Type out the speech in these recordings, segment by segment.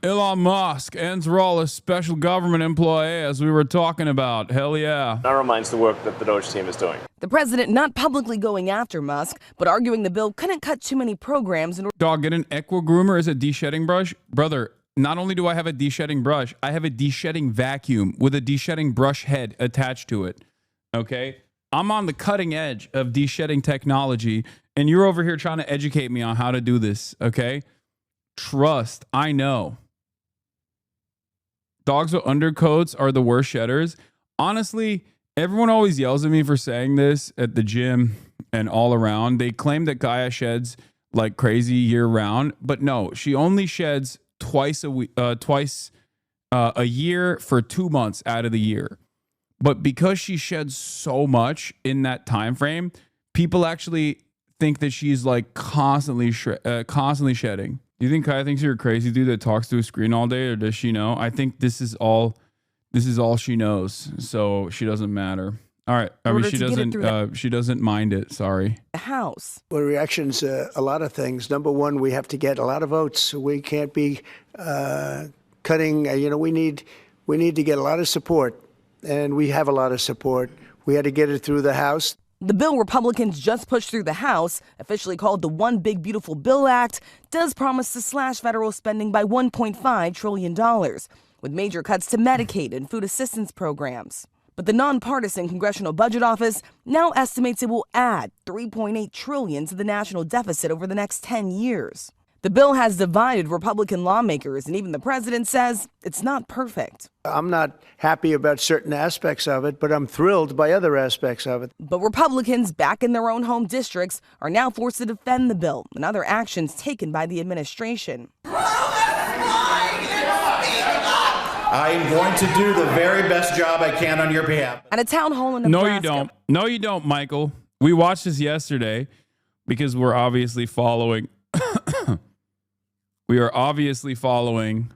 Elon Musk ends role as special government employee, as we were talking about. Hell yeah. That reminds the work that the Doge team is doing. The president not publicly going after Musk, but arguing the bill couldn't cut too many programs in order. Dog, get an Equa groomer as a de-shedding brush? Brother, not only do I have a de-shedding brush, I have a de-shedding vacuum with a de-shedding brush head attached to it. Okay? I'm on the cutting edge of de-shedding technology, and you're over here trying to educate me on how to do this. Okay? Trust, I know. Dogs with undercoats are the worst shedders. Honestly, everyone always yells at me for saying this at the gym and all around. They claim that Gaia sheds like crazy year round, but no, she only sheds twice a year for 2 months out of the year. But because she sheds so much in that time frame, people actually think that she's like constantly shedding. Do you think Kai thinks you're a crazy dude that talks to a screen all day, or does she know? I think this is all she knows, so she doesn't matter. All right. I mean, she doesn't mind it. Sorry. The House. Well, reactions, a lot of things. Number one, we have to get a lot of votes. We can't be cutting. We need to get a lot of support, and we have a lot of support. We had to get it through the House. The bill Republicans just pushed through the House, officially called the One Big Beautiful Bill Act, does promise to slash federal spending by $1.5 trillion, with major cuts to Medicaid and food assistance programs. But the nonpartisan Congressional Budget Office now estimates it will add $3.8 trillion to the national deficit over the next 10 years. The bill has divided Republican lawmakers, and even the president says it's not perfect. I'm not happy about certain aspects of it, but I'm thrilled by other aspects of it. But Republicans back in their own home districts are now forced to defend the bill and other actions taken by the administration. I am going to do the very best job I can on your behalf. At a town hall in Nebraska. No, you don't. No, you don't, Michael. We watched this yesterday because we're obviously following. We are obviously following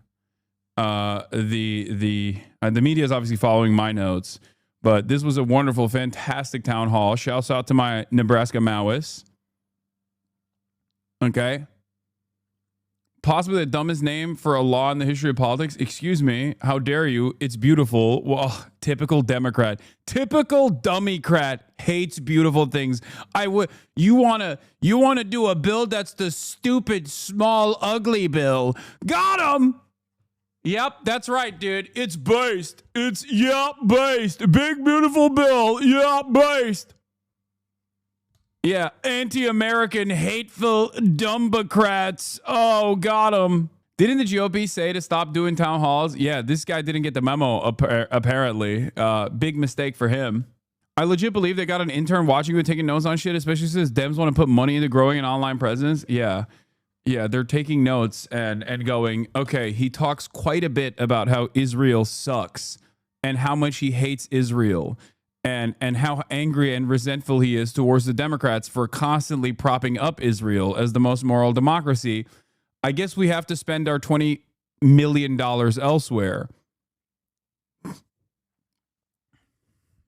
the media is obviously following my notes, but this was a wonderful, fantastic town hall. Shouts out to my Nebraska Maoists. Okay. Possibly the dumbest name for a law in the history of politics. Excuse me. How dare you? It's beautiful. Well, typical Democrat. Typical dummycrat hates beautiful things. You wanna do a bill that's the stupid, small, ugly bill. Got him. Yep, that's right, dude. It's based. Based. Big, beautiful bill. Based. Yeah, anti-American, hateful dumbocrats. Oh, got them. Didn't the GOP say to stop doing town halls? Yeah, this guy didn't get the memo, apparently. Big mistake for him. I legit believe they got an intern watching you and taking notes on shit, especially since Dems want to put money into growing an online presence. Yeah, they're taking notes and going, okay, he talks quite a bit about how Israel sucks and how much he hates Israel. And how angry and resentful he is towards the Democrats for constantly propping up Israel as the most moral democracy. I guess we have to spend our $20 million elsewhere.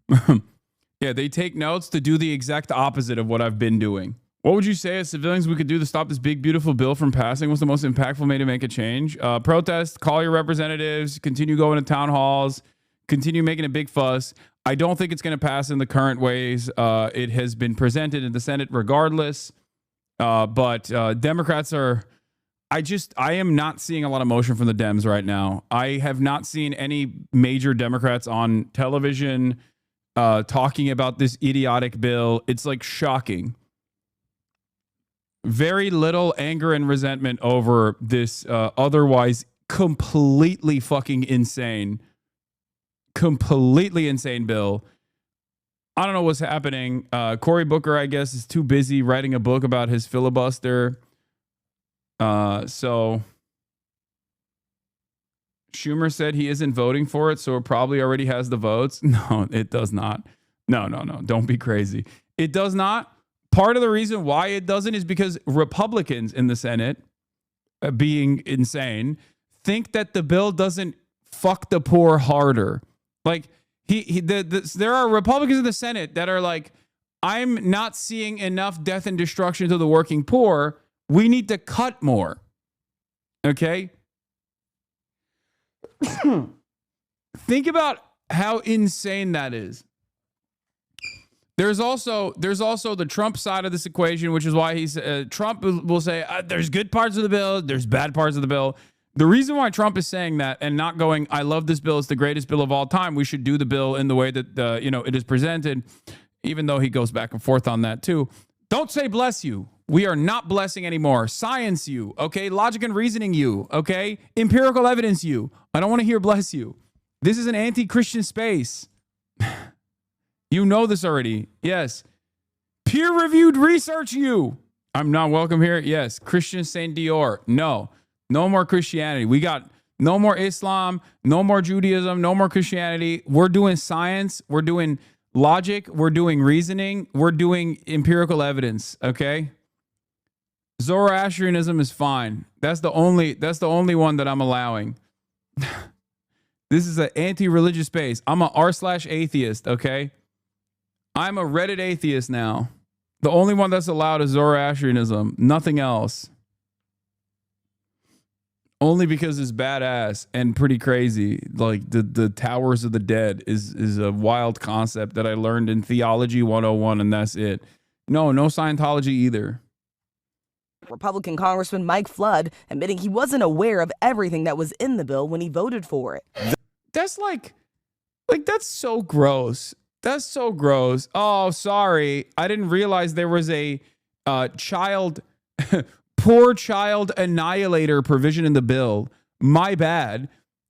Yeah, they take notes to do the exact opposite of what I've been doing. What would you say as civilians we could do to stop this big, beautiful bill from passing? What's the most impactful way to make a change? Protest, call your representatives, continue going to town halls, continue making a big fuss. I don't think it's going to pass in the current ways it has been presented in the Senate regardless. But Democrats are, I am not seeing a lot of motion from the Dems right now. I have not seen any major Democrats on television talking about this idiotic bill. It's like shocking. Very little anger and resentment over this otherwise completely fucking insane bill. I don't know what's happening. Cory Booker, I guess, is too busy writing a book about his filibuster. So Schumer said he isn't voting for it, so it probably already has the votes. No, it does not. No. Don't be crazy. It does not. Part of the reason why it doesn't is because Republicans in the Senate, being insane, think that the bill doesn't fuck the poor harder. Like there are Republicans in the Senate that are like, I'm not seeing enough death and destruction to the working poor. We need to cut more. Okay. Think about how insane that is. There's also the Trump side of this equation, which is why Trump will say there's good parts of the bill, there's bad parts of the bill. The reason why Trump is saying that and not going, I love this bill, it's the greatest bill of all time, we should do the bill in the way that it is presented, even though he goes back and forth on that too. Don't say bless you. We are not blessing anymore. Science you, okay? Logic and reasoning you, okay? Empirical evidence you. I don't want to hear bless you. This is an anti-Christian space. You know this already. Yes. Peer-reviewed research you. I'm not welcome here. Yes. Christian Saint Dior. No. No more Christianity. We got no more Islam, no more Judaism, no more Christianity. We're doing science. We're doing logic. We're doing reasoning. We're doing empirical evidence. Okay. Zoroastrianism is fine. That's the only one that I'm allowing. This is an anti-religious space. I'm a r/atheist. Okay. I'm a Reddit atheist now. The only one that's allowed is Zoroastrianism. Nothing else. Only because it's badass and pretty crazy. Like the Towers of the Dead is a wild concept that I learned in Theology 101, and that's it. No Scientology either. Republican Congressman Mike Flood admitting he wasn't aware of everything that was in the bill when he voted for it. That's like that's so gross. That's so gross. Oh, sorry. I didn't realize there was a poor child annihilator provision in the bill. My bad.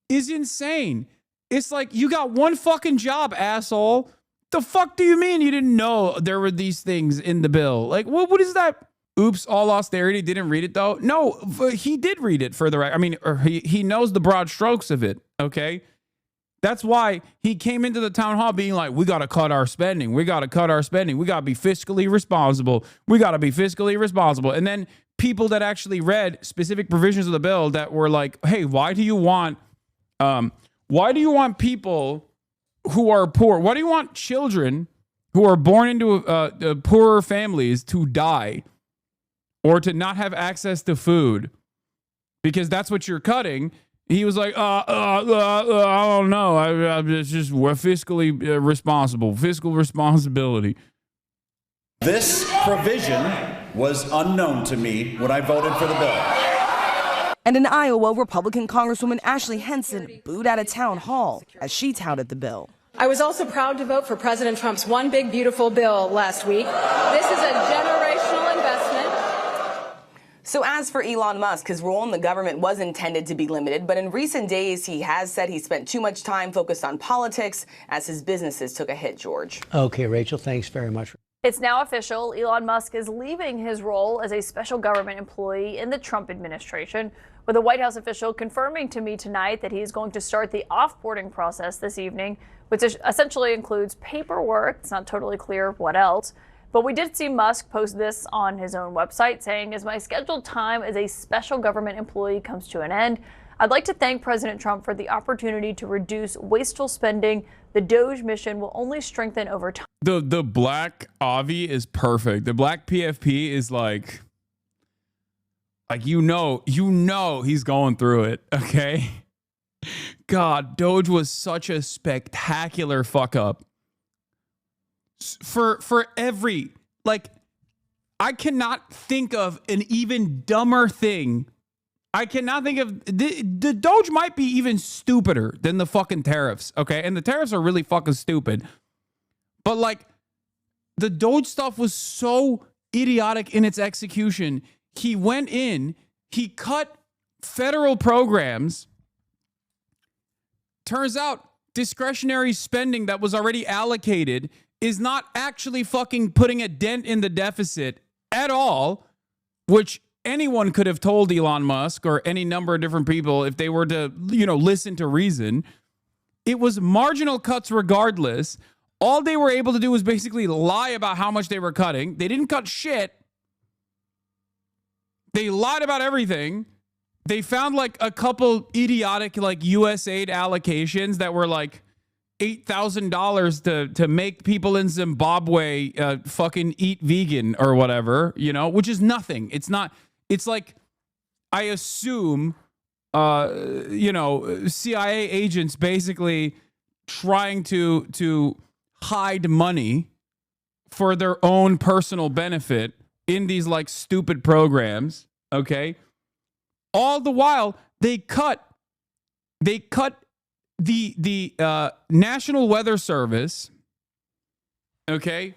Is insane. It's like, you got one fucking job, asshole. The fuck do you mean you didn't know there were these things in the bill? Like, what is that? Oops, all austerity. Didn't read it though. No, he did read it for the right. I mean, he knows the broad strokes of it. Okay. That's why he came into the town hall being like, we got to cut our spending. We got to cut our spending. We got to be fiscally responsible. We got to be fiscally responsible. And then people that actually read specific provisions of the bill that were like, hey, why do you want people who are poor? Why do you want children who are born into poorer families to die or to not have access to food? Because that's what you're cutting. He was like, I don't know. It's just we're fiscally responsible. Fiscal responsibility. This provision was unknown to me when I voted for the bill. And in Iowa, Republican Congresswoman Ashley Henson booed out of town hall as she touted the bill. I was also proud to vote for President Trump's One Big Beautiful Bill last week. This is a generational investment. So as for Elon Musk, his role in the government was intended to be limited, but in recent days, he has said he spent too much time focused on politics as his businesses took a hit, George. Okay, Rachel, thanks very much. It's now official. Elon Musk is leaving his role as a special government employee in the Trump administration, with a White House official confirming to me tonight that he is going to start the offboarding process this evening, which essentially includes paperwork. It's not totally clear what else. But we did see Musk post this on his own website saying, as my scheduled time as a special government employee comes to an end, I'd like to thank President Trump for the opportunity to reduce wasteful spending. The Doge mission will only strengthen over time. The black Avi is perfect. The black PFP is like you know he's going through it, okay? God, Doge was such a spectacular fuck up. For every, like, I cannot think of an even dumber thing. I cannot think of the Doge might be even stupider than the fucking tariffs, okay? And the tariffs are really fucking stupid. But like, the Doge stuff was so idiotic in its execution. He went in, he cut federal programs. Turns out discretionary spending that was already allocated is not actually fucking putting a dent in the deficit at all, which anyone could have told Elon Musk or any number of different people if they were to, listen to reason. It was marginal cuts regardless. All they were able to do was basically lie about how much they were cutting. They didn't cut shit. They lied about everything. They found like a couple idiotic like USAID allocations that were like $8,000 to make people in Zimbabwe fucking eat vegan or whatever, which is nothing. It's not. It's like, I assume CIA agents basically trying to hide money for their own personal benefit in these like stupid programs. Okay. All the while they cut the National Weather Service. Okay.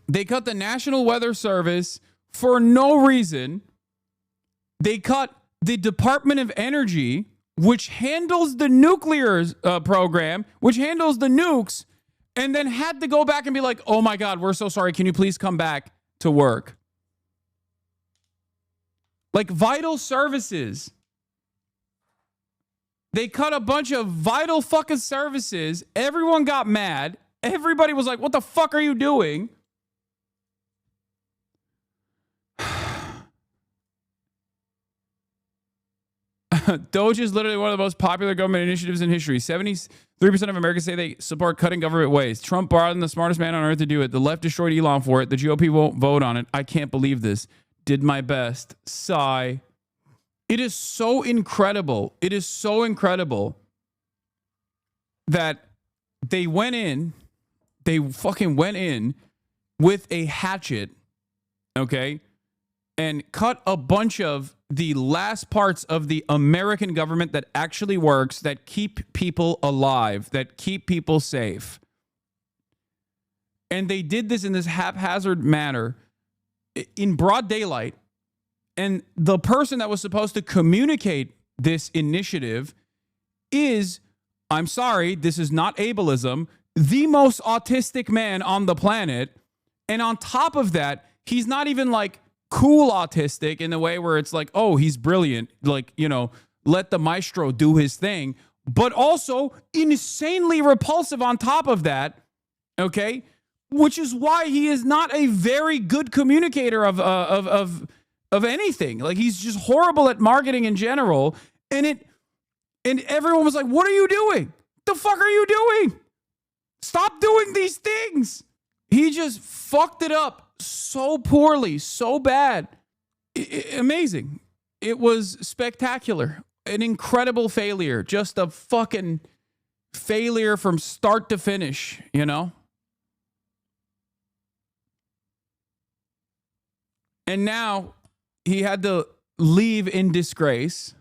They cut the National Weather Service for no reason. They cut the Department of Energy, which handles the nuclear program, which handles the nukes, and then had to go back and be like, oh my God, we're so sorry. Can you please come back to work? Like vital services. They cut a bunch of vital fucking services. Everyone got mad. Everybody was like, what the fuck are you doing? Doge is literally one of the most popular government initiatives in history. 73% of Americans say they support cutting government waste. Trump brought in the smartest man on earth to do it. The left destroyed Elon for it. The GOP won't vote on it. I can't believe this. Did my best. Sigh. It is so incredible. It is so incredible that they went in. They fucking went in with a hatchet, okay, and cut a bunch of the last parts of the American government that actually works, that keep people alive, that keep people safe. And they did this in this haphazard manner in broad daylight. And the person that was supposed to communicate this initiative is, I'm sorry, this is not ableism, the most autistic man on the planet. And on top of that, he's not even like cool autistic in the way where it's like, oh, he's brilliant. Like, let the maestro do his thing. But also insanely repulsive on top of that. Okay. Which is why he is not a very good communicator of anything. Like, he's just horrible at marketing in general. And everyone was like, what are you doing? The fuck are you doing? Stop doing these things. He just fucked it up so poorly, so bad. Amazing. It was spectacular. An incredible failure. Just a fucking failure from start to finish, And now he had to leave in disgrace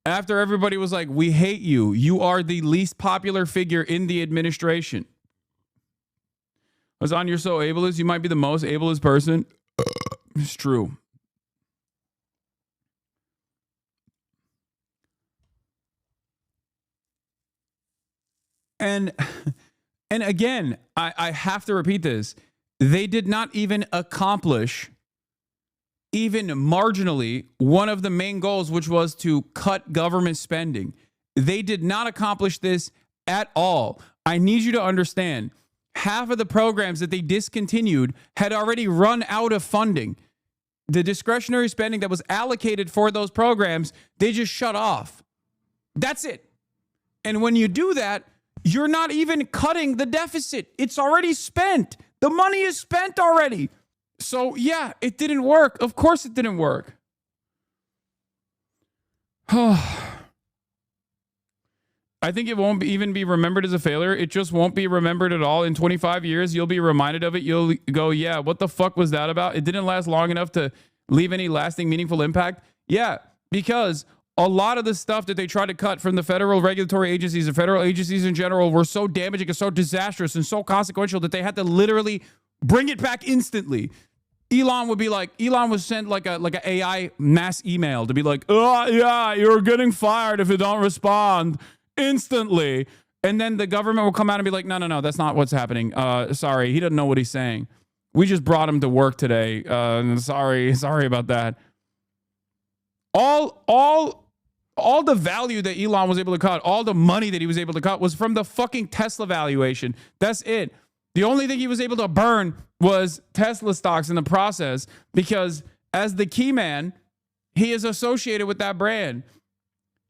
after everybody was like, we hate you. You are the least popular figure in the administration. Hassan, you're so ableist. You might be the most ableist person. It's true. And again, I have to repeat this. They did not even accomplish even marginally one of the main goals, which was to cut government spending. They did not accomplish this at all. I need you to understand, half of the programs that they discontinued had already run out of funding. The discretionary spending that was allocated for those programs, they just shut off. That's it. And when you do that, you're not even cutting the deficit. It's already spent. The money is spent already. So, yeah, it didn't work. Of course it didn't work. I think it won't even be remembered as a failure. It just won't be remembered at all. In 25 years, you'll be reminded of it. You'll go, yeah, what the fuck was that about? It didn't last long enough to leave any lasting, meaningful impact. Yeah, because a lot of the stuff that they tried to cut from the federal regulatory agencies and federal agencies in general were so damaging and so disastrous and so consequential that they had to literally bring it back instantly. Elon was sent like a AI mass email to be like, oh yeah, you're getting fired if you don't respond instantly. And then the government will come out and be like, no, that's not what's happening. Sorry, he doesn't know what he's saying. We just brought him to work today. Sorry about that. All the value that Elon was able to cut, all the money that he was able to cut was from the fucking Tesla valuation. That's it. The only thing he was able to burn was Tesla stocks in the process, because as the key man, he is associated with that brand.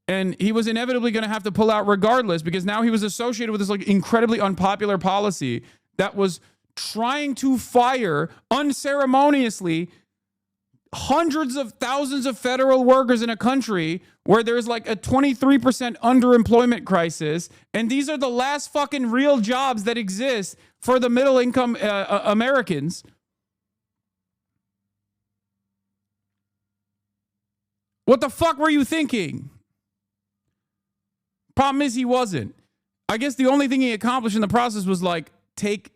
And he was inevitably going to have to pull out regardless, because now he was associated with this like incredibly unpopular policy that was trying to fire unceremoniously hundreds of thousands of federal workers in a country where there's like a 23% underemployment crisis, and these are the last fucking real jobs that exist for the middle income Americans. What the fuck were you thinking? Problem is, he wasn't. I guess the only thing he accomplished in the process was like take,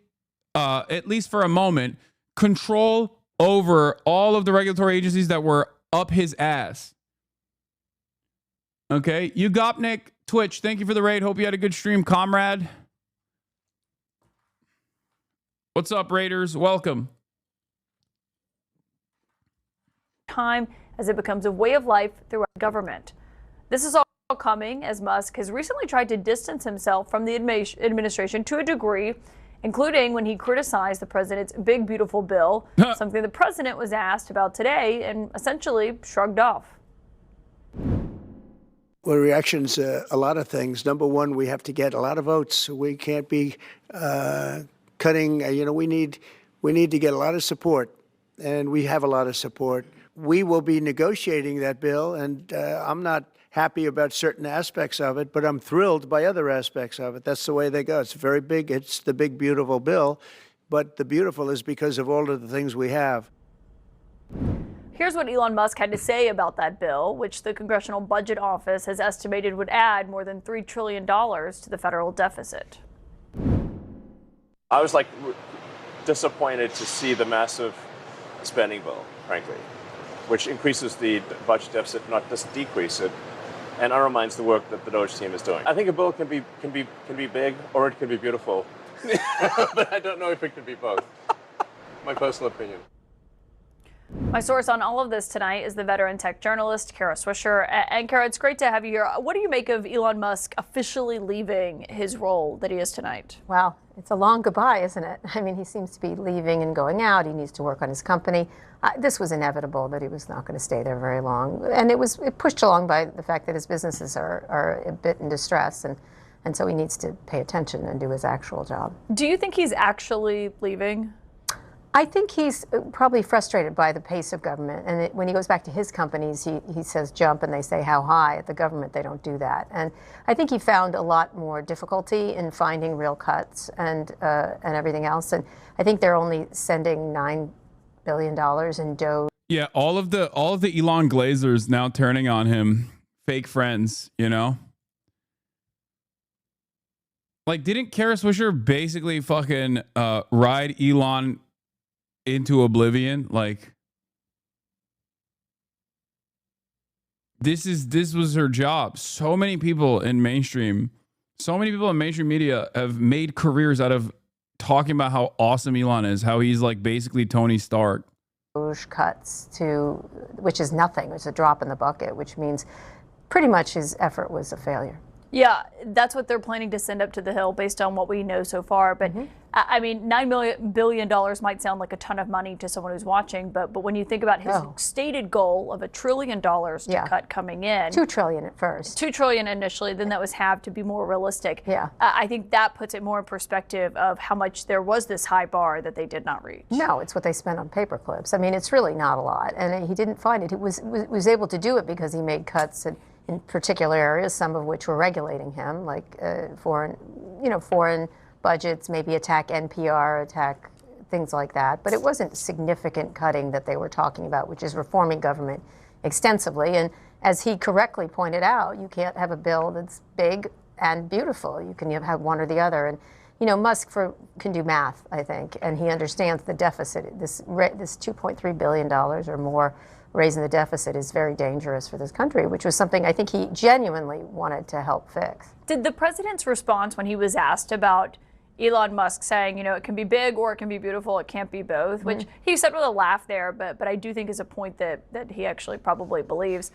at least for a moment, control over all of the regulatory agencies that were up his ass. Okay, you Gopnik, Twitch, thank you for the raid. Hope you had a good stream, comrade. What's up, Raiders? Welcome. Time as it becomes a way of life throughout government. This is all coming as Musk has recently tried to distance himself from the administration to a degree, including when he criticized the president's big, beautiful bill, something the president was asked about today and essentially shrugged off. Well, reactions, a lot of things. Number one, we have to get a lot of votes. We can't be cutting, we need to get a lot of support, and we have a lot of support. We will be negotiating that bill, and I'm not happy about certain aspects of it, but I'm thrilled by other aspects of it. That's the way they go. It's very big. It's the big, beautiful bill, but the beautiful is because of all of the things we have. Here's what Elon Musk had to say about that bill, which the Congressional Budget Office has estimated would add more than $3 trillion to the federal deficit. I was disappointed to see the massive spending bill, frankly, which increases the budget deficit, not just decrease it, and undermines the work that the Doge team is doing. I think a bill can be big or it can be beautiful, but I don't know if it can be both. My personal opinion. My source on all of this tonight is the veteran tech journalist, Kara Swisher. And Kara, it's great to have you here. What do you make of Elon Musk officially leaving his role that he is tonight? Well, it's a long goodbye, isn't it? I mean, he seems to be leaving and going out. He needs to work on his company. This was inevitable that he was not going to stay there very long. And it was pushed along by the fact that his businesses are a bit in distress. And so he needs to pay attention and do his actual job. Do you think he's actually leaving? I think he's probably frustrated by the pace of government. And when he goes back to his companies, he says jump and they say how high. At the government, they don't do that. And I think he found a lot more difficulty in finding real cuts and everything else. And I think they're only sending $9 billion in Doge. Yeah, all of the Elon Glazers now turning on him, fake friends, you know? Like, didn't Kara Swisher basically fucking ride Elon into oblivion? Like, this was her job. So many people in mainstream media have made careers out of talking about how awesome Elon is, how he's like basically Tony Stark. Cuts to, which is nothing, it's a drop in the bucket, which means pretty much his effort was a failure. Yeah, that's what they're planning to send up to the Hill based on what we know so far. But I mean, $9 billion might sound like a ton of money to someone who's watching, but when you think about his stated goal of $1 trillion to cut coming in, $2 trillion at first, $2 trillion initially, then that was halved to be more realistic. Yeah, I think that puts it more in perspective of how much there was this high bar that they did not reach. No, it's what they spent on paper clips. I mean, it's really not a lot, and he didn't find it. He was able to do it because he made cuts in particular areas, some of which were regulating him, like foreign budgets, maybe attack NPR, attack things like that. But it wasn't significant cutting that they were talking about, which is reforming government extensively. And as he correctly pointed out, you can't have a bill that's big and beautiful. You can have one or the other. And Musk can do math, I think, and he understands the deficit. This $2.3 billion or more raising the deficit is very dangerous for this country, which was something I think he genuinely wanted to help fix. Did the president's response when he was asked about Elon Musk saying, it can be big or it can be beautiful, it can't be both, which he said with a laugh there, but I do think is a point that he actually probably believes.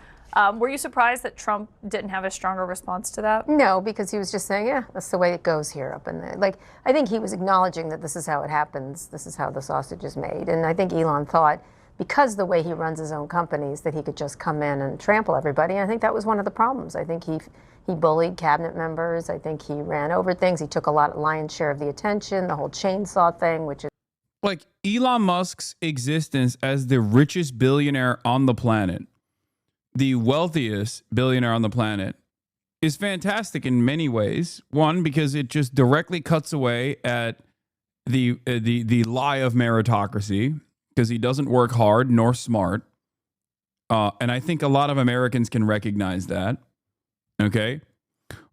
Were you surprised that Trump didn't have a stronger response to that? No, because he was just saying, yeah, that's the way it goes here up in there. Like, I think he was acknowledging that this is how it happens, this is how the sausage is made. And I think Elon thought, because the way he runs his own companies, that he could just come in and trample everybody. And I think that was one of the problems. I think he bullied cabinet members. I think he ran over things. He took a lion's share of the attention, the whole chainsaw thing, which is... like Elon Musk's existence as the richest billionaire on the planet, the wealthiest billionaire on the planet, is fantastic in many ways. One, because it just directly cuts away at the lie of meritocracy, because he doesn't work hard nor smart. And I think a lot of Americans can recognize that. Okay.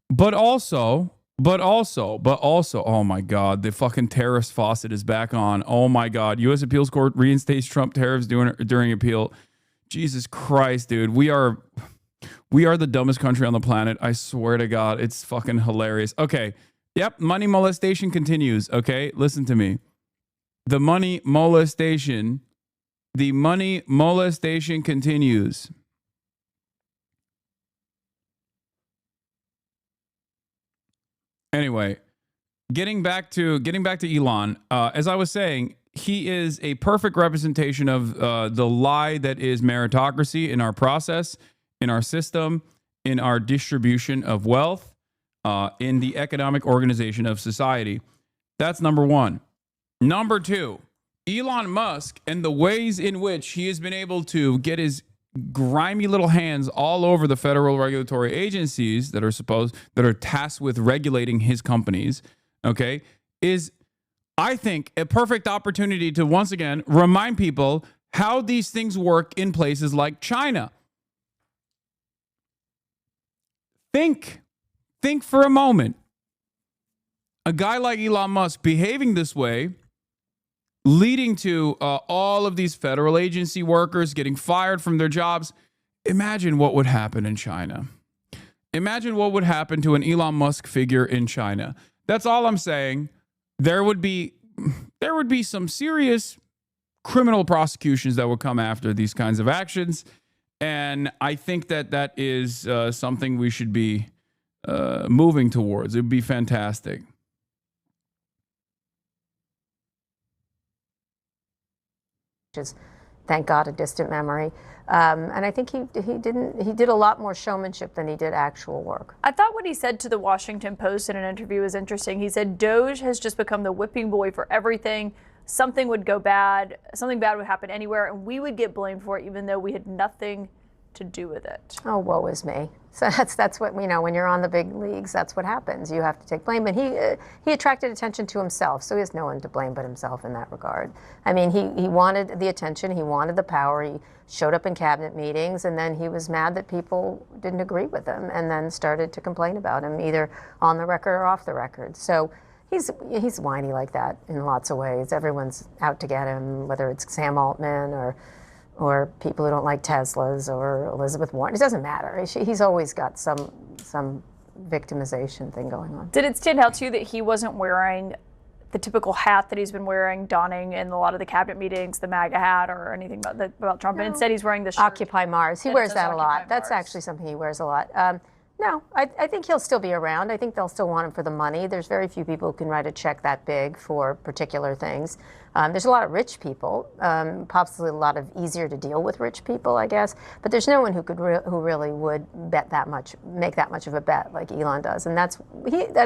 But also, oh my God, the fucking terrorist faucet is back on. Oh my God. U.S. Appeals Court reinstates Trump tariffs during appeal. Jesus Christ, dude. We are the dumbest country on the planet. I swear to God, it's fucking hilarious. Okay. Yep. Money molestation continues. Okay. Listen to me. The money molestation continues. Anyway, getting back to Elon, as I was saying, he is a perfect representation of the lie that is meritocracy in our process, in our system, in our distribution of wealth, in the economic organization of society. That's number one. Number two, Elon Musk and the ways in which he has been able to get his grimy little hands all over the federal regulatory agencies that are tasked with regulating his companies, okay, is, I think, a perfect opportunity to once again remind people how these things work in places like China. Think for a moment. A guy like Elon Musk behaving this way, leading to all of these federal agency workers getting fired from their jobs. Imagine what would happen in China. Imagine what would happen to an Elon Musk figure in China. That's all I'm saying. There would be some serious criminal prosecutions that would come after these kinds of actions. And I think that is something we should be moving towards. It would be fantastic. Is, thank God, a distant memory. And I think he did a lot more showmanship than he did actual work. I thought what he said to the Washington Post in an interview was interesting. He said Doge has just become the whipping boy for everything. Something would go bad, something bad would happen anywhere, and we would get blamed for it even though we had nothing to do with it. Oh, woe is me. So that's what, when you're on the big leagues, that's what happens. You have to take blame. And he attracted attention to himself, so he has no one to blame but himself in that regard. I mean, he wanted the attention, he wanted the power, he showed up in cabinet meetings, and then he was mad that people didn't agree with him and then started to complain about him, either on the record or off the record. So he's whiny like that in lots of ways. Everyone's out to get him, whether it's Sam Altman or people who don't like Teslas or Elizabeth Warren. It doesn't matter. He's always got some victimization thing going on. Did it stand out to you that he wasn't wearing the typical hat that he's been donning in a lot of the cabinet meetings, the MAGA hat or anything about Trump? No. And instead he's wearing the shirt. Occupy Mars. He wears that a lot. That's actually something he wears a lot. No, I think he'll still be around. I think they'll still want him for the money. There's very few people who can write a check that big for particular things. There's a lot of rich people, possibly a lot of easier to deal with rich people, I guess. But there's no one who who really would bet that much, make that much of a bet like Elon does. And that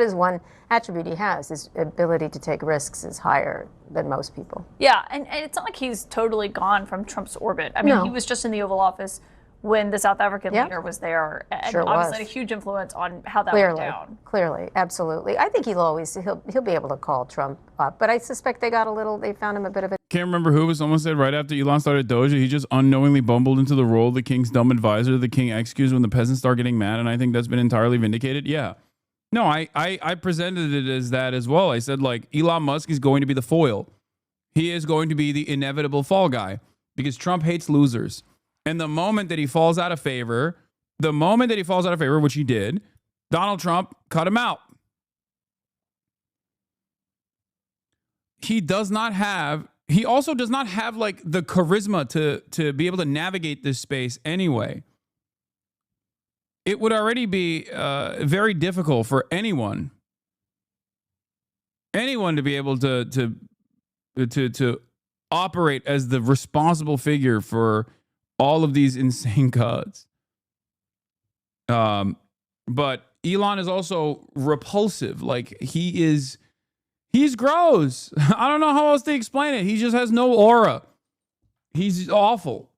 is one attribute he has. His ability to take risks is higher than most people. Yeah, and it's not like he's totally gone from Trump's orbit. I mean, He was just in the Oval Office when the South African leader was there, and sure obviously had a huge influence on how that went down. Clearly, absolutely. I think he'll be able to call Trump up, but I suspect they found him a bit of a... Can't remember who, but someone said right after Elon started Doge, he just unknowingly bumbled into the role of the king's dumb advisor, the king executes when the peasants start getting mad, and I think that's been entirely vindicated. Yeah. No, I presented it as that as well. I said, like, Elon Musk is going to be the foil. He is going to be the inevitable fall guy because Trump hates losers. And the moment that he falls out of favor, which he did, Donald Trump cut him out. He also does not have like the charisma to be able to navigate this space anyway. It would already be very difficult for anyone to be able to operate as the responsible figure for all of these insane cuts. But Elon is also repulsive. Like he is He's gross. I don't know how else to explain it. He just has no aura. He's awful.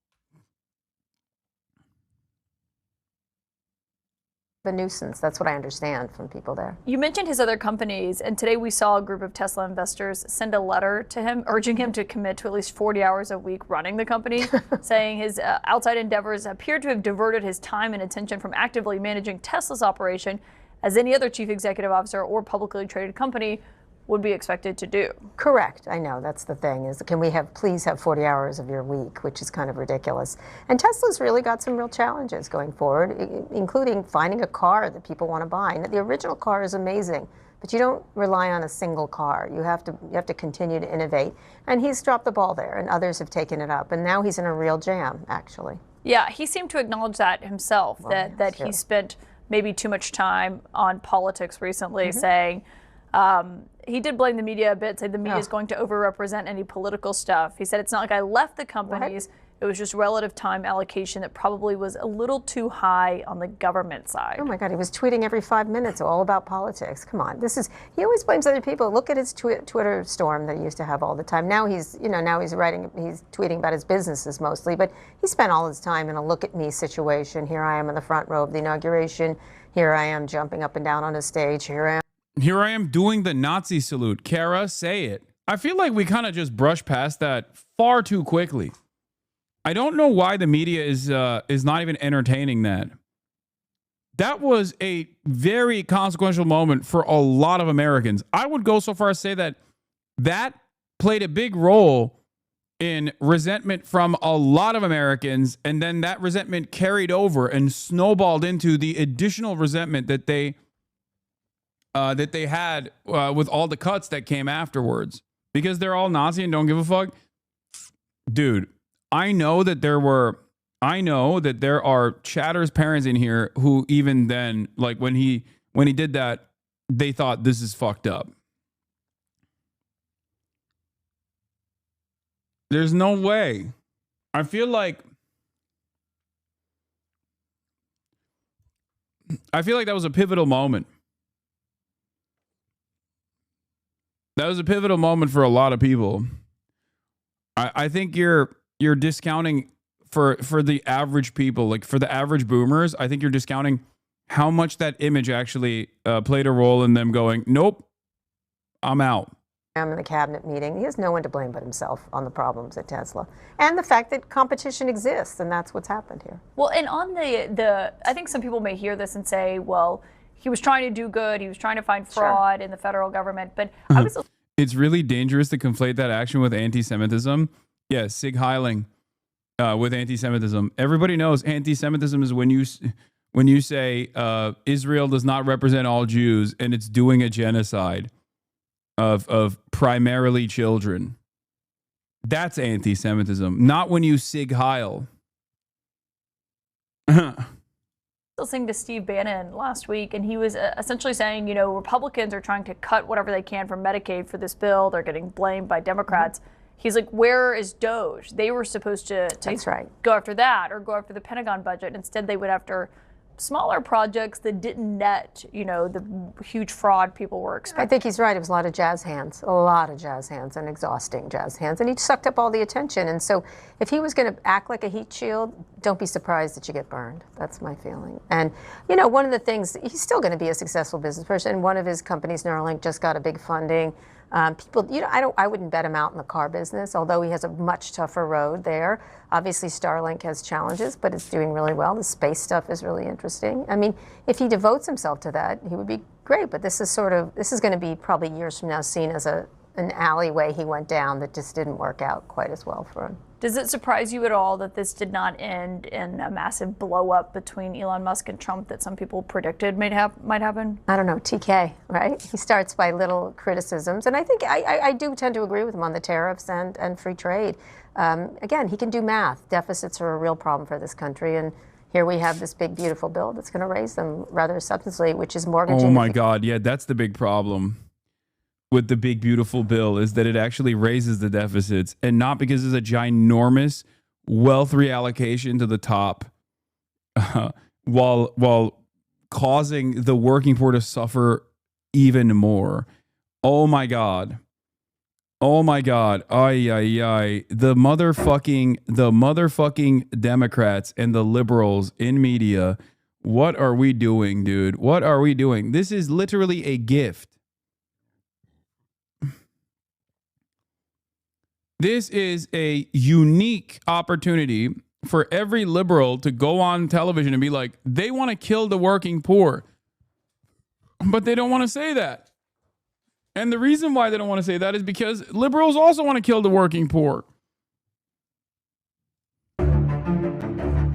A nuisance. That's what I understand from people there. You mentioned his other companies, and today we saw a group of Tesla investors send a letter to him urging him to commit to at least 40 hours a week running the company, saying his outside endeavors appear to have diverted his time and attention from actively managing Tesla's operation, as any other chief executive officer or publicly traded company would be expected to do. Correct. I know that's the thing is, can we please have 40 hours of your week, which is kind of ridiculous. And Tesla's really got some real challenges going forward, including finding a car that people want to buy. And the original car is amazing, but you don't rely on a single car. You have to continue to innovate. And he's dropped the ball there, and others have taken it up. And now he's in a real jam, actually. Yeah, he seemed to acknowledge that himself, that he spent maybe too much time on politics recently, saying, he did blame the media a bit, saying the media is going to overrepresent any political stuff. He said, it's not like I left the companies. It was just relative time allocation that probably was a little too high on the government side. Oh my God, he was tweeting every 5 minutes all about politics. Come on, he always blames other people. Look at his Twitter storm that he used to have all the time. Now he's tweeting about his businesses mostly, but he spent all his time in a look at me situation. Here I am in the front row of the inauguration. Here I am jumping up and down on a stage. Here I am doing the Nazi salute. Kara, say it. I feel like we kind of just brush past that far too quickly. I don't know why the media is not even entertaining that. That was a very consequential moment for a lot of Americans. I would go so far as to say that played a big role in resentment from a lot of Americans, and then that resentment carried over and snowballed into the additional resentment that they had with all the cuts that came afterwards, because they're all Nazi and don't give a fuck. Dude, I know that there are Chatter's parents in here who even then, like when he did that, they thought this is fucked up. There's no way. I feel like that was a pivotal moment. That was a pivotal moment for a lot of people. I think you're discounting for the average people, like for the average boomers. I think you're discounting how much that image actually played a role in them going, nope, I'm out. I'm in the cabinet meeting. He has no one to blame but himself on the problems at Tesla and the fact that competition exists, and that's what's happened here. Well, and on the I think some people may hear this and say, well, he was trying to do good. He was trying to find fraud in the federal government. But I was. It's really dangerous to conflate that action with anti-Semitism. Yeah, Sig Heiling with anti-Semitism. Everybody knows anti-Semitism is when you say Israel does not represent all Jews and it's doing a genocide of primarily children. That's anti-Semitism, not when you Sig Heil. Listening to Steve Bannon last week, and he was essentially saying, Republicans are trying to cut whatever they can from Medicaid for this bill. They're getting blamed by Democrats. He's like, where is DOGE? They were supposed to go after that or go after the Pentagon budget. Instead, they went after smaller projects that didn't net, the huge fraud people were expecting. I think he's right. It was a lot of jazz hands and exhausting jazz hands. And he sucked up all the attention. And so if he was going to act like a heat shield, don't be surprised that you get burned. That's my feeling. And, one of the things, he's still going to be a successful business person. One of his companies, Neuralink, just got a big funding. People, I wouldn't bet him out in the car business, although he has a much tougher road there. Obviously, Starlink has challenges, but it's doing really well. The space stuff is really interesting. I mean, if he devotes himself to that, he would be great. But this is going to be probably years from now seen as an alleyway he went down that just didn't work out quite as well for him. Does it surprise you at all that this did not end in a massive blow up between Elon Musk and Trump that some people predicted might happen? I don't know, TK, right? He starts by little criticisms. And I think I do tend to agree with him on the tariffs and free trade. Again, he can do math. Deficits are a real problem for this country. And here we have this big, beautiful bill that's going to raise them rather substantially, which is mortgage. Oh, my God. Yeah, that's the big problem with the big, beautiful bill, is that it actually raises the deficits, and not because it's a ginormous wealth reallocation to the top while causing the working poor to suffer even more. Oh my God. Oh my God. Ay, ay, ay. The motherfucking Democrats and the liberals in media. What are we doing, dude? What are we doing? This is literally a gift. This is a unique opportunity for every liberal to go on television and be like, they want to kill the working poor. But they don't want to say that. And the reason why they don't want to say that is because liberals also want to kill the working poor.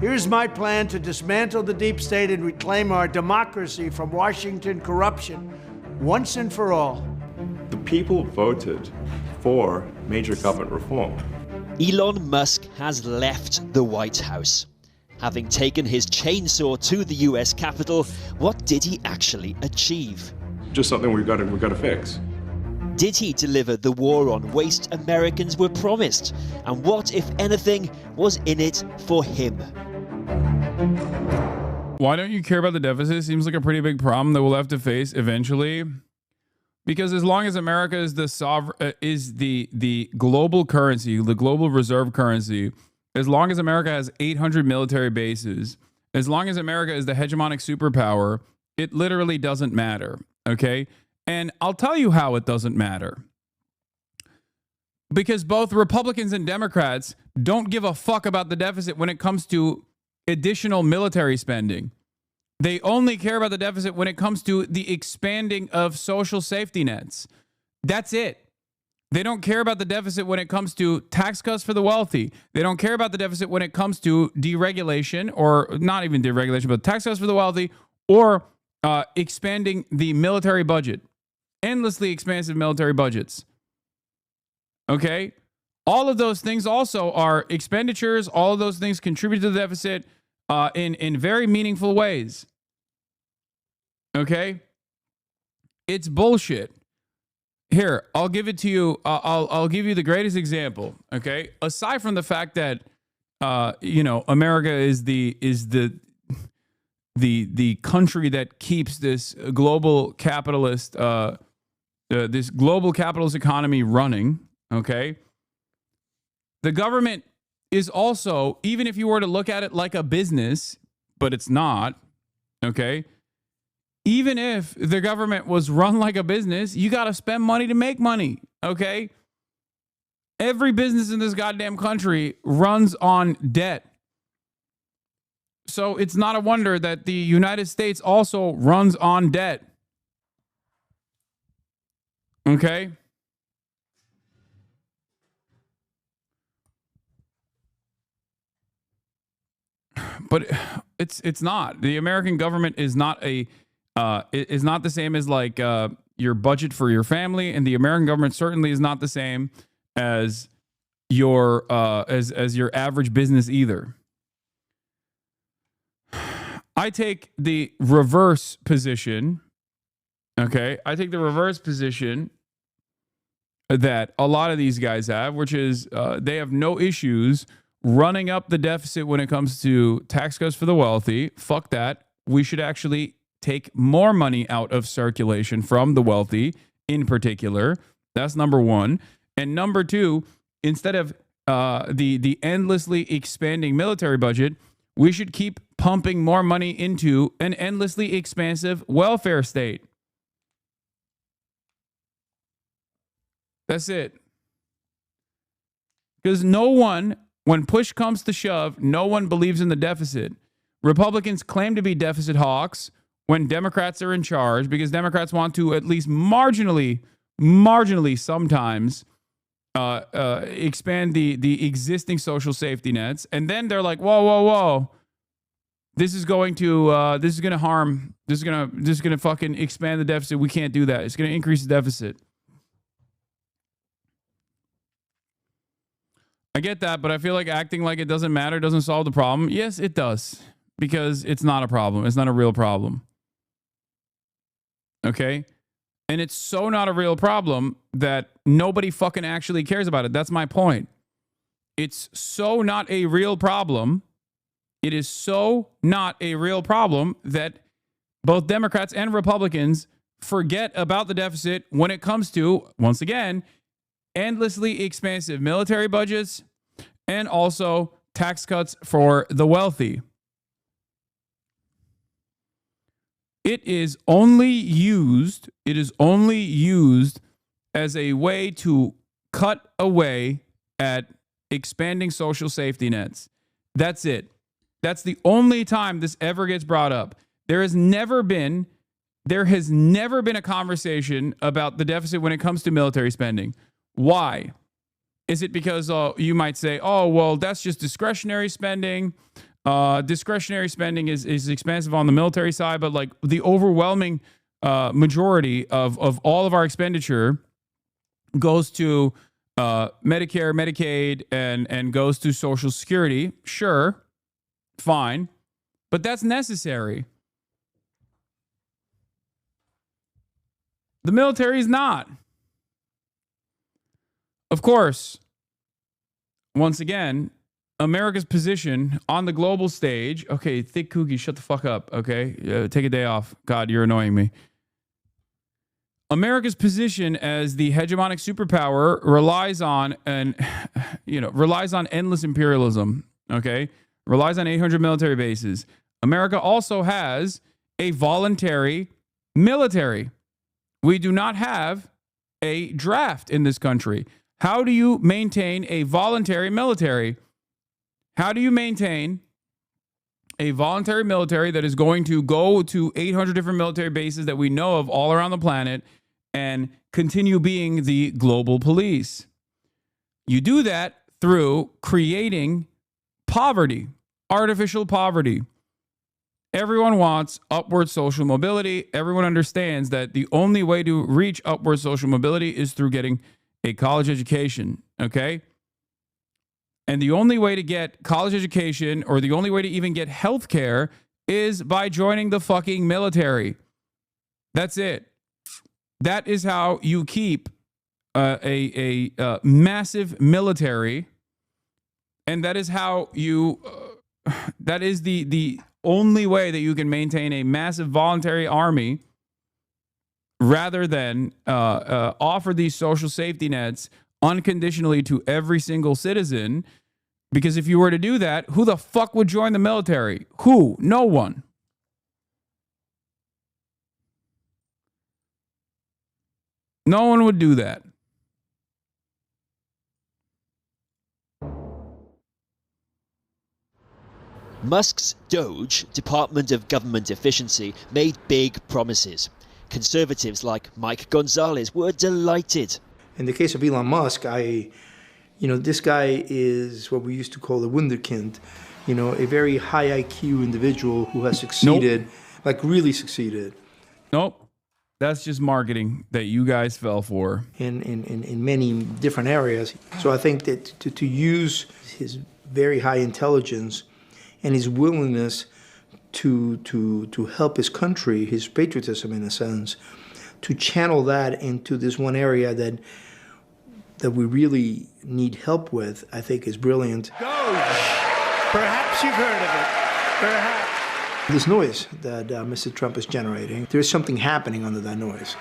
Here's my plan to dismantle the deep state and reclaim our democracy from Washington corruption once and for all. The people voted for major government reform. Elon Musk has left the White House. Having taken his chainsaw to the US Capitol, what did he actually achieve? Just something we've got to fix. Did he deliver the war on waste Americans were promised? And what, if anything, was in it for him? Why don't you care about the deficit? Seems like a pretty big problem that we'll have to face eventually. Because as long as America is the global currency, the global reserve currency, as long as America has 800 military bases, as long as America is the hegemonic superpower, it literally doesn't matter. Okay? And I'll tell you how it doesn't matter. Because both Republicans and Democrats don't give a fuck about the deficit when it comes to additional military spending. They only care about the deficit when it comes to the expanding of social safety nets. That's it. They don't care about the deficit when it comes to tax cuts for the wealthy. They don't care about the deficit when it comes to deregulation, or not even deregulation, but tax cuts for the wealthy, or expanding the military budget. Endlessly expansive military budgets. Okay? All of those things also are expenditures. All of those things contribute to the deficit in very meaningful ways. Okay? It's bullshit. Here, I'll give it to you. I'll give you the greatest example. Okay? Aside from the fact that America is the country that keeps this global capitalist economy running. Okay? The government is also, even if you were to look at it like a business, but it's not, okay? Even if the government was run like a business, you got to spend money to make money, okay? Every business in this goddamn country runs on debt. So it's not a wonder that the United States also runs on debt. Okay? But it's not. The American government is not the same as like your budget for your family, and the American government certainly is not the same as your as your average business either. I take the reverse position. Okay, I take the reverse position that a lot of these guys have, which is they have no issues running up the deficit when it comes to tax cuts for the wealthy. Fuck that. We should actually take more money out of circulation from the wealthy in particular. That's number one. And number two, instead of the endlessly expanding military budget, we should keep pumping more money into an endlessly expansive welfare state. That's it. Because no one, when push comes to shove, no one believes in the deficit. Republicans claim to be deficit hawks when Democrats are in charge, because Democrats want to at least marginally sometimes expand the existing social safety nets. And then they're like, whoa. This is going to harm. This is gonna fucking expand the deficit. We can't do that. It's gonna increase the deficit. I get that, but I feel like acting like it doesn't matter doesn't solve the problem. Yes, it does, because it's not a problem. It's not a real problem. Okay? And it's so not a real problem that nobody fucking actually cares about it. That's my point. It's so not a real problem. It is so not a real problem that both Democrats and Republicans forget about the deficit when it comes to, once again, endlessly expansive military budgets and also tax cuts for the wealthy. It is only used as a way to cut away at expanding social safety nets. That's it. That's the only time this ever gets brought up. There has never been a conversation about the deficit when it comes to military spending. Why? Is it because you might say, oh, well, that's just discretionary spending. Discretionary spending is expensive on the military side, but like the overwhelming majority of all of our expenditure goes to Medicare, Medicaid, and goes to Social Security. Sure, fine, but that's necessary. The military is not. Of course, once again, America's position on the global stage. Okay, thick cookie, shut the fuck up. Okay, take a day off. God, you're annoying me. America's position as the hegemonic superpower relies on endless imperialism. Okay, relies on 800 military bases. America also has a voluntary military. We do not have a draft in this country. How do you maintain a voluntary military? How do you maintain a voluntary military that is going to go to 800 different military bases that we know of all around the planet and continue being the global police? You do that through creating poverty, artificial poverty. Everyone wants upward social mobility. Everyone understands that the only way to reach upward social mobility is through getting a college education, okay? And the only way to get college education, or the only way to even get health care, is by joining the fucking military. That's it. That is how you keep a massive military, and that is how you that is the only way that you can maintain a massive voluntary army, rather than offer these social safety nets unconditionally to every single citizen. Because if you were to do that, who the fuck would join the military? Who? No one. No one would do that. Musk's DOGE, Department of Government Efficiency, made big promises. Conservatives like Mike Gonzalez were delighted. In the case of Elon Musk, this guy is what we used to call a wunderkind, a very high IQ individual who has succeeded, like really succeeded. Nope. That's just marketing that you guys fell for. In many different areas. So I think that to use his very high intelligence and his willingness to help his country, his patriotism in a sense, to channel that into this one area that we really need help with, I think is brilliant. Doge. Perhaps you've heard of it. Perhaps. This noise that Mr. Trump is generating, there's something happening under that noise.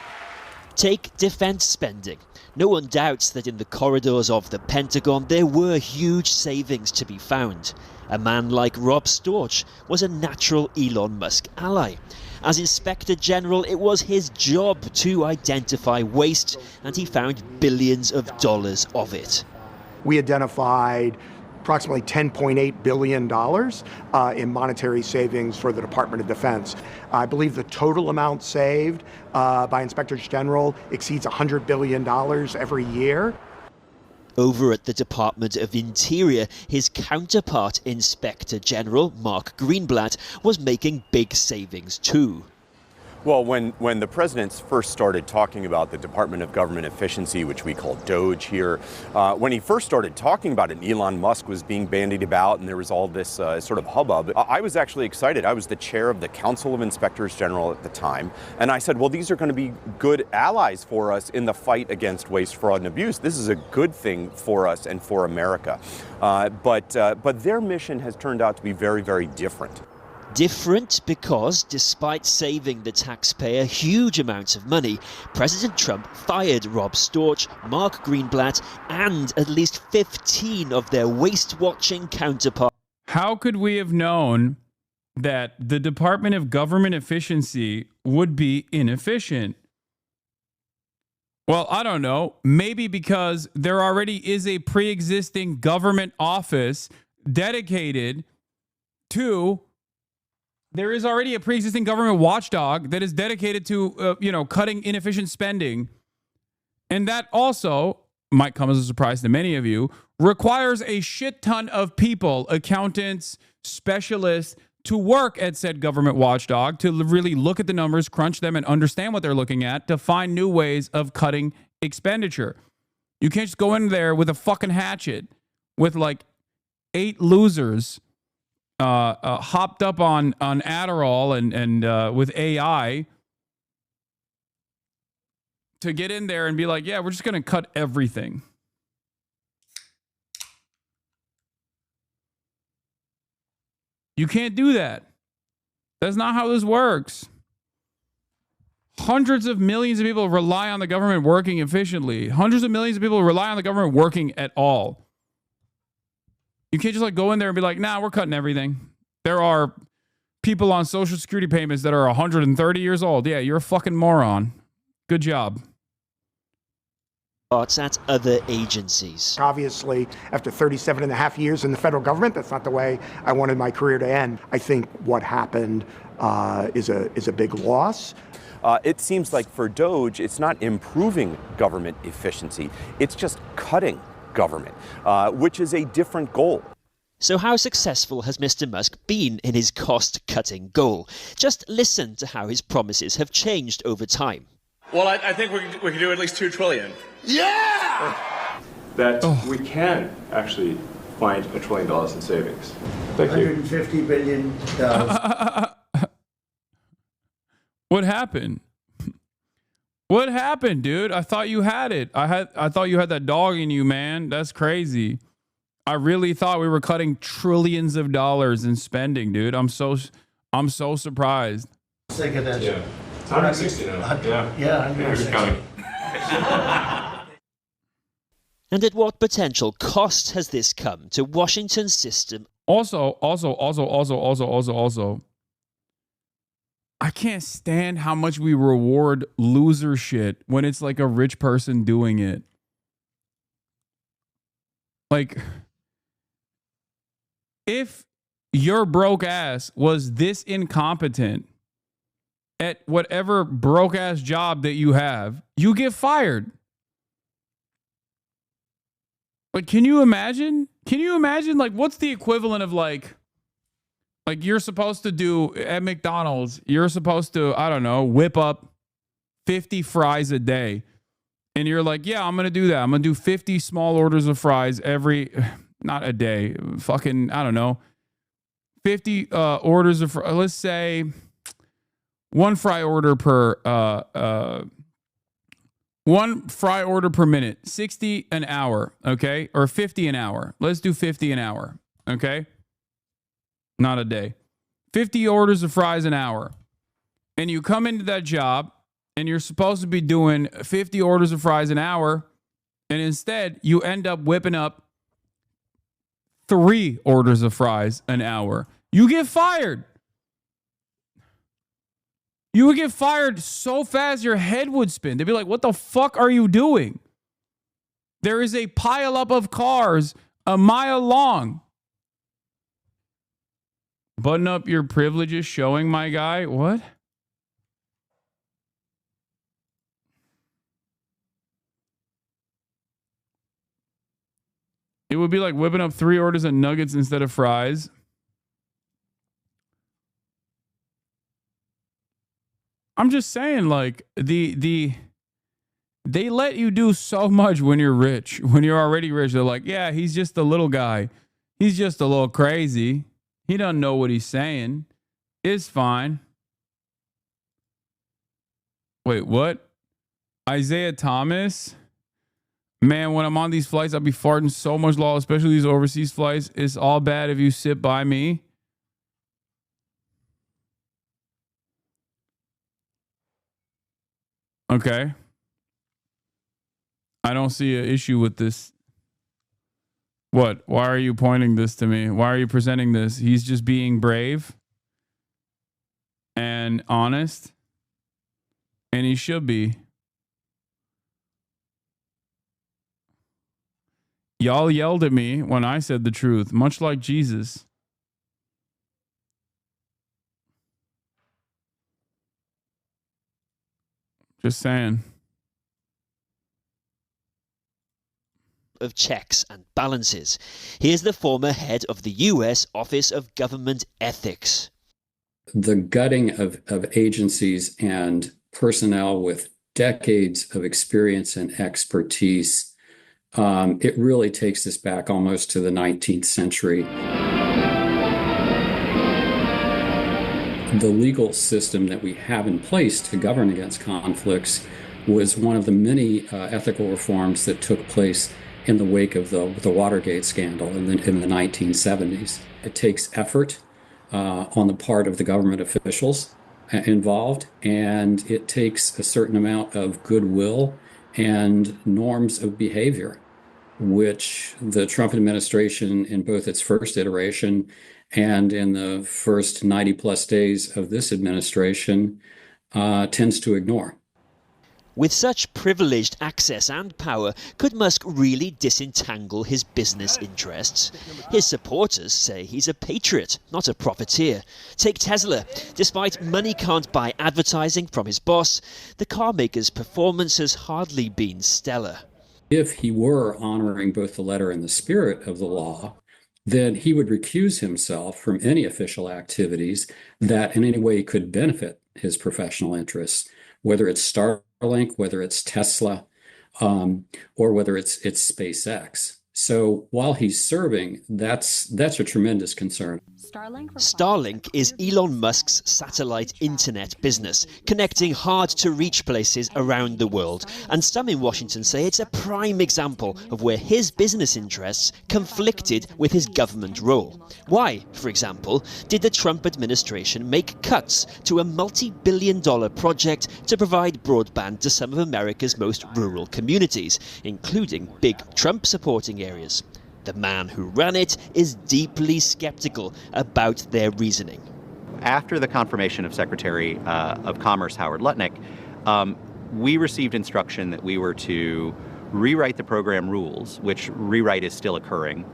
Take defense spending. No one doubts that in the corridors of the Pentagon there were huge savings to be found. A man like Rob Storch was a natural Elon Musk ally. As Inspector General, it was his job to identify waste, and he found billions of dollars of it. We identified approximately $10.8 billion in monetary savings for the Department of Defense. I believe the total amount saved by Inspectors General exceeds $100 billion every year. Over at the Department of Interior, his counterpart, Inspector General Mark Greenblatt, was making big savings too. Well, when the presidents first started talking about the Department of Government Efficiency, which we call DOGE here, when he first started talking about it, and Elon Musk was being bandied about and there was all this sort of hubbub, I was actually excited. I was the chair of the Council of Inspectors General at the time, and I said, well, these are going to be good allies for us in the fight against waste, fraud, and abuse. This is a good thing for us and for America. But their mission has turned out to be very, very different. Different because, despite saving the taxpayer huge amounts of money, President Trump fired Rob Storch, Mark Greenblatt, and at least 15 of their waste-watching counterparts. How could we have known that the Department of Government Efficiency would be inefficient? Well, I don't know. Maybe because there already is a pre-existing government office dedicated to... There is already a pre-existing government watchdog that is dedicated to, cutting inefficient spending. And that also, might come as a surprise to many of you, requires a shit ton of people, accountants, specialists, to work at said government watchdog, to really look at the numbers, crunch them, and understand what they're looking at, to find new ways of cutting expenditure. You can't just go in there with a fucking hatchet with like 8 losers hopped up on Adderall and with AI to get in there and be like, yeah, we're just going to cut everything. You can't do that. That's not how this works. Hundreds of millions of people rely on the government working efficiently. Hundreds of millions of people rely on the government working at all. You can't just like go in there and be like, nah, we're cutting everything. There are people on Social Security payments that are 130 years old. Yeah, you're a fucking moron. Good job. At other agencies. Obviously, after 37 and a half years in the federal government, that's not the way I wanted my career to end. I think what happened is a big loss. It seems like for DOGE, it's not improving government efficiency. It's just cutting government, which is a different goal. So how successful has Mr. Musk been in his cost-cutting goal? Just listen to how his promises have changed over time. Well, I think we can do at least $2 trillion. Yeah! That we can actually find $1 trillion in savings. Thank you. $150 billion. What happened? What happened, dude? I thought you had it. I thought you had that dog in you, man. That's crazy. I really thought we were cutting trillions of dollars in spending, dude. I'm so surprised. Think of that. Yeah. It's 160 now. Yeah, 160. And at what potential cost has this come to Washington's system? Also, I can't stand how much we reward loser shit when it's like a rich person doing it. Like, if your broke ass was this incompetent at whatever broke ass job that you have, you get fired. Like, can you imagine? Like, what's the equivalent of like you're supposed to do at McDonald's, you're supposed to, I don't know, whip up 50 fries a day. And you're like, yeah, I'm going to do that. I'm going to do 50 small orders of fries not a day, fucking, I don't know, 50 orders of, let's say, one fry order per minute, 60 an hour, okay? Or 50 an hour. Let's do 50 an hour, okay? Not a day. 50 orders of fries an hour. And you come into that job and you're supposed to be doing 50 orders of fries an hour, and instead you end up whipping up 3 orders of fries an hour. You get fired. You would get fired so fast your head would spin. They'd be like, what the fuck are you doing? There is a pileup of cars a mile long. Button up your privileges showing, my guy. What? It would be like whipping up 3 orders of nuggets instead of fries. I'm just saying, like, they let you do so much when you're rich. When you're already rich, they're like, yeah, he's just a little guy. He's just a little crazy. He doesn't know what he's saying. It's fine. Wait, what? Isaiah Thomas? Man, when I'm on these flights, I'll be farting so much law, especially these overseas flights. It's all bad if you sit by me. Okay. I don't see an issue with this. What? Why are you pointing this to me? Why are you presenting this? He's just being brave and honest, and he should be. Y'all yelled at me when I said the truth, much like Jesus. Just saying. Of checks and balances. Here's the former head of the US Office of Government Ethics. The gutting of agencies and personnel with decades of experience and expertise, it really takes us back almost to the 19th century. The legal system that we have in place to govern against conflicts was one of the many ethical reforms that took place in the wake of the Watergate scandal in the 1970s. It takes effort on the part of the government officials involved, and it takes a certain amount of goodwill and norms of behavior, which the Trump administration, in both its first iteration and in the first 90 plus days of this administration, tends to ignore. With such privileged access and power, could Musk really disentangle his business interests? His supporters say he's a patriot, not a profiteer. Take Tesla. Despite money can't buy advertising from his boss, the carmaker's performance has hardly been stellar. If he were honoring both the letter and the spirit of the law, then he would recuse himself from any official activities that in any way could benefit his professional interests, whether it's Starlink, whether it's Tesla, or whether it's SpaceX. So while he's serving, that's a tremendous concern. Starlink is Elon Musk's satellite internet business, connecting hard-to-reach places around the world. And some in Washington say it's a prime example of where his business interests conflicted with his government role. Why, for example, did the Trump administration make cuts to a multi-billion-dollar project to provide broadband to some of America's most rural communities, including big Trump-supporting areas? The man who ran it is deeply skeptical about their reasoning. After the confirmation of Secretary of Commerce Howard Lutnick, we received instruction that we were to rewrite the program rules, which rewrite is still occurring,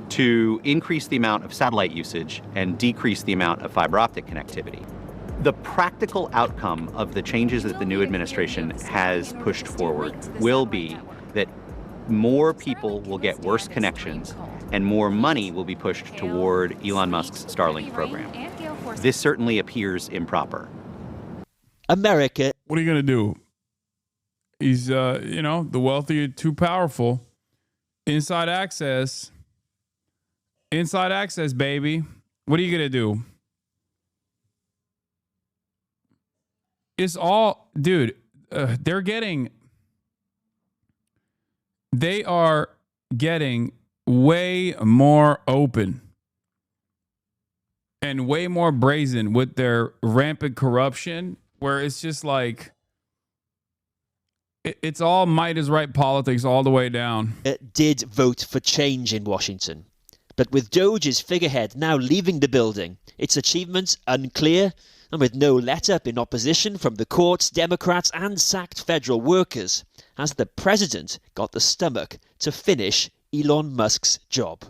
to increase the amount of satellite usage and decrease the amount of fiber optic connectivity. The practical outcome of the changes that the new administration has pushed forward will be that more people will get worse connections and more money will be pushed toward Elon Musk's Starlink program. This certainly appears improper. America. What are you going to do? He's, the wealthy are too powerful. Inside access, baby. What are you going to do? It's all, dude, they are getting way more open and way more brazen with their rampant corruption, where it's just like, it's all might is right politics all the way down. It did vote for change in Washington. But with Doge's figurehead now leaving the building, its achievements unclear, and with no let-up in opposition from the courts, Democrats and sacked federal workers, has the president got the stomach to finish Elon Musk's job?